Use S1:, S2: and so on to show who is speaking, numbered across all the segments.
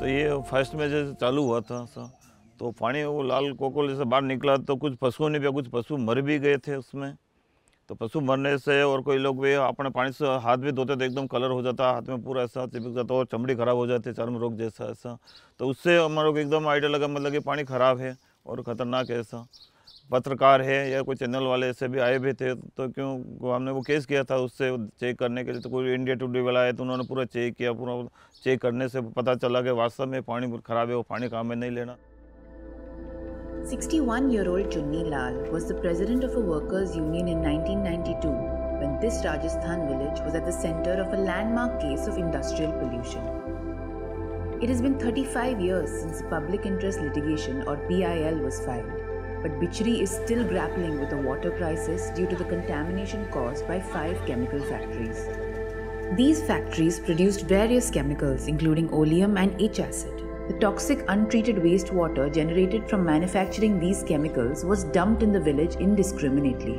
S1: तो ये फर्स्ट में जैसे चालू हुआ था तो पानी वो लाल कोकोले से बाहर निकला तो कुछ पशुओं ने भी, कुछ पशु मर भी गए थे उसमें। तो पशु मरने से और कोई लोग भी अपने पानी से हाथ भी धोते तो एकदम कलर हो जाता, हाथ में पूरा ऐसा चिपक जाता और चमड़ी खराब हो जाती, चर्म रोग जैसा ऐसा। तो उससे हमारे को एकदम आइडिया लगा, मतलब कि पानी खराब है और ख़तरनाक है ऐसा। पत्रकार है या कोई चैनल वाले ऐसे भी आए भी थे, तो क्यों हमने वो केस किया था उससे चेक करने के लिए। तो कोई इंडिया टुडे वाला आया तो उन्होंने पूरा चेक किया, पूरा चेक करने से पता चला कि वास्तव में पानी खराब है, वो पानी काम में नहीं लेना।
S2: 61-year-old Chunni Lal was the president of a workers' union in 1992 when this Rajasthan village was at the center of a landmark case of industrial pollution. It has been 35 years since public interest litigation or PIL was filed, but Bichri is still grappling with a water crisis due to the contamination caused by 5 chemical factories. These factories produced various chemicals including oleum and H acid. The toxic untreated wastewater generated from manufacturing these chemicals was dumped in the village indiscriminately.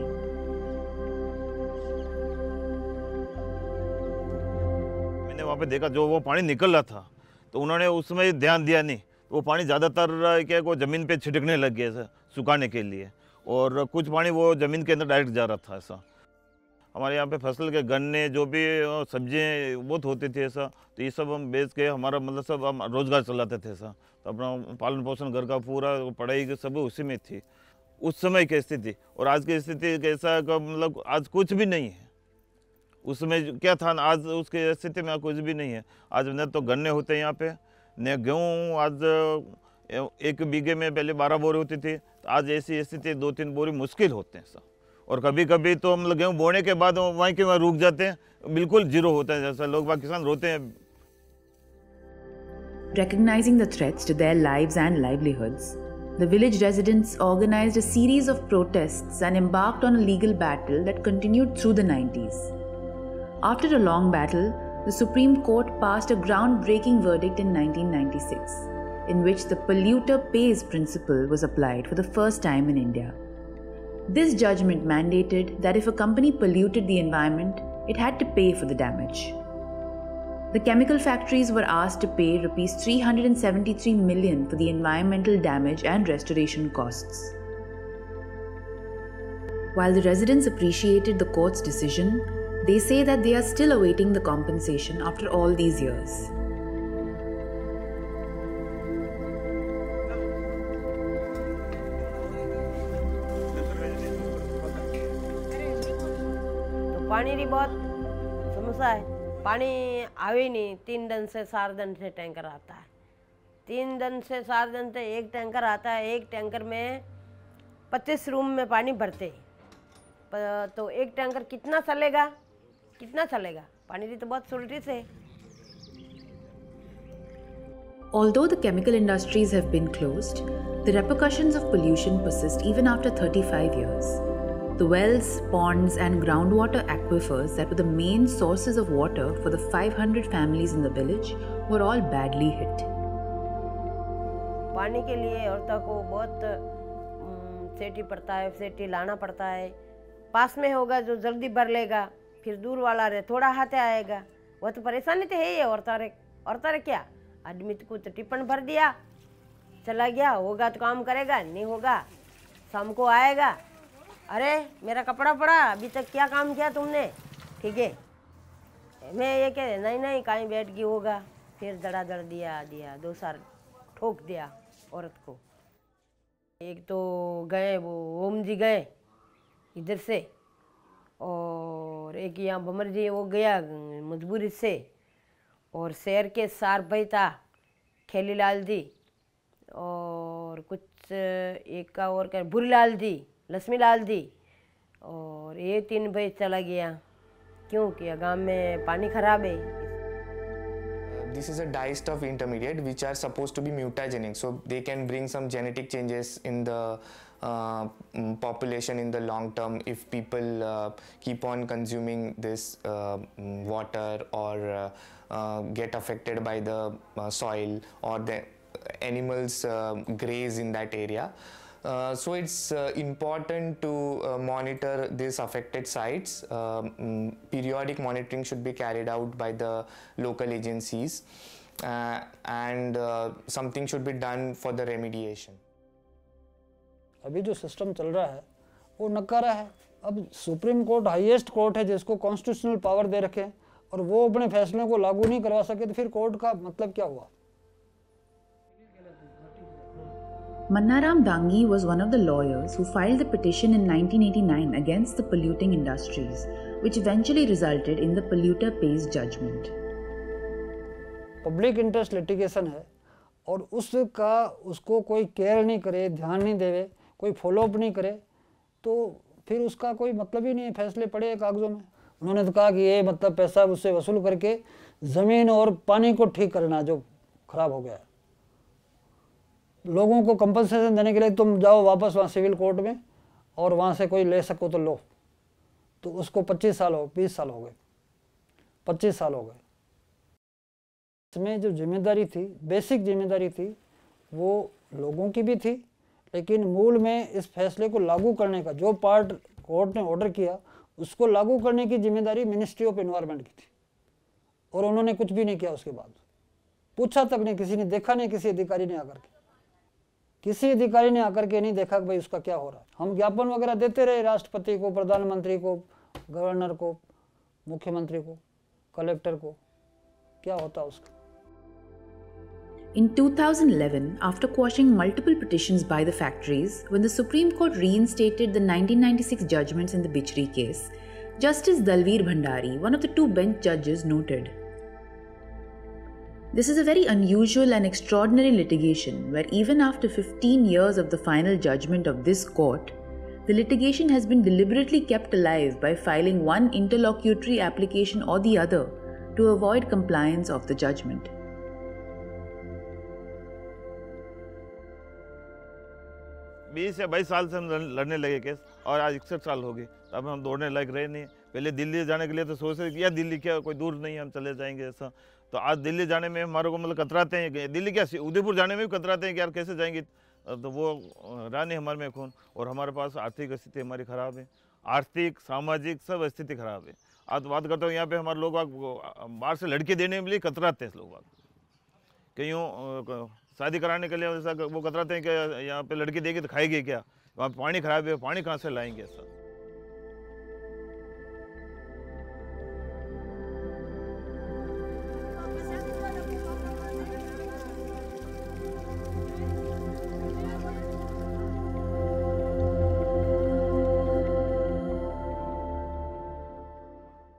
S1: मैंने वहाँ पे देखा जो वो पानी निकल रहा था, तो उन्होंने उसमें ध्यान दिया नहीं। वो पानी ज़्यादातर क्या वो ज़मीन पे छिड़कने लग गए सुखाने के लिए, और कुछ पानी वो ज़मीन के अंदर डायरेक्ट जा रहा था ऐसा। हमारे यहाँ पे फसल के गन्ने जो भी सब्जियाँ बहुत होती थी ऐसा, तो ये सब हम बेच के हमारा मतलब सब हम रोज़गार चलाते थे ऐसा। तो अपना पालन पोषण घर का पूरा, पढ़ाई की सब उसी में थी उस समय की स्थिति। और आज की स्थिति कैसा का मतलब आज कुछ भी नहीं है। उसमें क्या था आज उसकी स्थिति में कुछ भी नहीं है। आज न तो गन्ने होते हैं यहाँ पे, न गेहूँ। आज 1 बीघे में पहले 12 बोरी होती थी, तो आज ऐसी स्थिति 2-3 बोरी मुश्किल होते हैं ऐसा। और कभी कभी तो हम गेहूँ बोने के बाद वहीं के वहाँ रुक जाते हैं, बिल्कुल जीरो होता है जैसा। लोग बाग किसान रोते हैं।
S2: Recognizing the threats to their lives and livelihoods, the village residents organized a series of protests and embarked on a legal battle that continued through the 90s. After a long battle, the Supreme Court passed a groundbreaking verdict in 1996, in which the polluter pays principle was applied for the first time in India. This judgment mandated that if a company polluted the environment, it had to pay for the damage. The chemical factories were asked to pay Rs 373 million for the environmental damage and restoration costs. While the residents appreciated the court's decision, they say that they are still awaiting the compensation after all these years.
S3: पानी की बहुत समस्या है। पानी आवे नहीं, 3 दिन से 4 दिन से टैंकर आता है। 3 दिन से 4 दिन से एक टैंकर आता है। एक टैंकर में 25 रूम में पानी भरते, तो एक टैंकर कितना चलेगा? पानी की तो बहुत शॉर्टेज है।
S2: Although the chemical industries have been closed, the repercussions of pollution persist even after 35 years. The wells, ponds and groundwater aquifers that were the main sources of water for the 500 families in the village were all badly hit.
S3: पानी के लिए औरतों को बहुत सेठी पड़ता है, सेठी लाना पड़ता है। पास में होगा जो जल्दी भर लेगा, फिर दूर वाला रे थोड़ा हाथे आएगा। वो तो परेशानी तो है ही। औरतों रे क्या, आदमी को तो टिप्पण भर दिया, चला गया, होगा तो काम करेगा, नहीं होगा शाम को आएगा, अरे मेरा कपड़ा पड़ा, अभी तक क्या काम किया तुमने? ठीक है, मैं ये कह नहीं कहीं बैठ गई होगा, फिर धड़ाधड़ दिया 2 साल ठोक दिया औरत को। एक तो गए वो ओम जी गए इधर से, और एक यहाँ भमर जी वो गया मजबूरी से, और शहर के 4 भाई था, खेली लाल जी और कुछ एक का और क्या बुरी लाल जी, लक्ष्मी लाल जी, और ये 3 भाई चला गया। क्यों किया? गांव में पानी खराब है।
S4: This is a dyestuff intermediate which are supposed to be mutagenic, so they can bring some genetic changes in the population in the long term if people keep on consuming this water or get affected by the soil, or the animals graze in that area. So it's important to monitor these affected sites. Periodic monitoring should be carried out by the local agencies. and something should be done for the remediation.
S5: अभी जो system चल रहा है वो नकारा है। अब supreme court highest court है जिसको कॉन्स्टिट्यूशनल पावर दे रखे हैं और वो अपने फैसलों को लागू नहीं करवा सके तो फिर कोर्ट का मतलब क्या हुआ?
S2: Mannaram Dangi was one of the lawyers who filed the petition in 1989 against the polluting industries, which eventually resulted in the polluter pays judgment.
S5: Public interest litigation है और उसको कोई केयर नहीं करे, ध्यान नहीं देवे, कोई फॉलोअप नहीं करे तो फिर उसका कोई मतलब ही नहीं है, फैसले पड़े हैं कागजों में। उन्होंने तो कहा कि ये मतलब पैसा उससे वसूल करके ज़मीन और पानी को ठीक करना जो खराब हो गया है। लोगों को कंपनसेशन देने के लिए तुम जाओ वापस वहाँ सिविल कोर्ट में और वहाँ से कोई ले सको तो लो, तो उसको 20 साल हो गए 25 साल हो गए। इसमें जो जिम्मेदारी थी, बेसिक जिम्मेदारी थी, वो लोगों की भी थी, लेकिन मूल में इस फैसले को लागू करने का जो पार्ट कोर्ट ने ऑर्डर किया उसको लागू करने की जिम्मेदारी मिनिस्ट्री ऑफ एनवायरनमेंट की थी और उन्होंने कुछ भी नहीं किया। उसके बाद पूछा तक नहीं, किसी ने देखा नहीं, किसी अधिकारी ने आकर के नहीं देखा कि भाई उसका क्या हो रहा है। हम ज्ञापन वगैरह देते रहे राष्ट्रपति को, प्रधानमंत्री को, गवर्नर को, मुख्यमंत्री को, कलेक्टर को, क्या होता उसका।
S2: In 2011, after quashing multiple petitions by the factories, when the Supreme Court reinstated the 1996 judgments in the Bichri case, Justice Dalveer Bhandari, one of the two bench judges, noted, "This is a very unusual and extraordinary litigation where even after 15 years of the final judgment of this court, the litigation has been deliberately kept alive by filing one interlocutory application or the other to avoid compliance of the judgment."
S1: 20 या 22 साल से हम लड़ने लगे case और आज 61 साल हो गए, अब हम दौड़ने लायक रहे नहीं। पहले दिल्ली जाने के लिए तो सोच रहे कि यार दिल्ली क्या कोई दूर नहीं है, हम चले जाएंगे ऐसा। तो आज दिल्ली जाने में हमारे को मतलब कतराते हैं कि दिल्ली क्या, उदयपुर जाने में भी कतराते हैं कि यार कैसे जाएंगे। तो वो रहा नहीं हमारे में खून। और हमारे पास आर्थिक स्थिति हमारी ख़राब है, आर्थिक सामाजिक सब स्थिति ख़राब है। आज बात करता हूँ यहाँ पे हमारे लोग बाहर से लड़के देने के लिए कतराते हैं लोग, कहीं शादी कराने के लिए ऐसा वो कतराते हैं कि यहाँ पे लड़की देगी तो खाएगी क्या, वहाँ पानी खराब है, पानी कहाँ से लाएंगे ऐसा।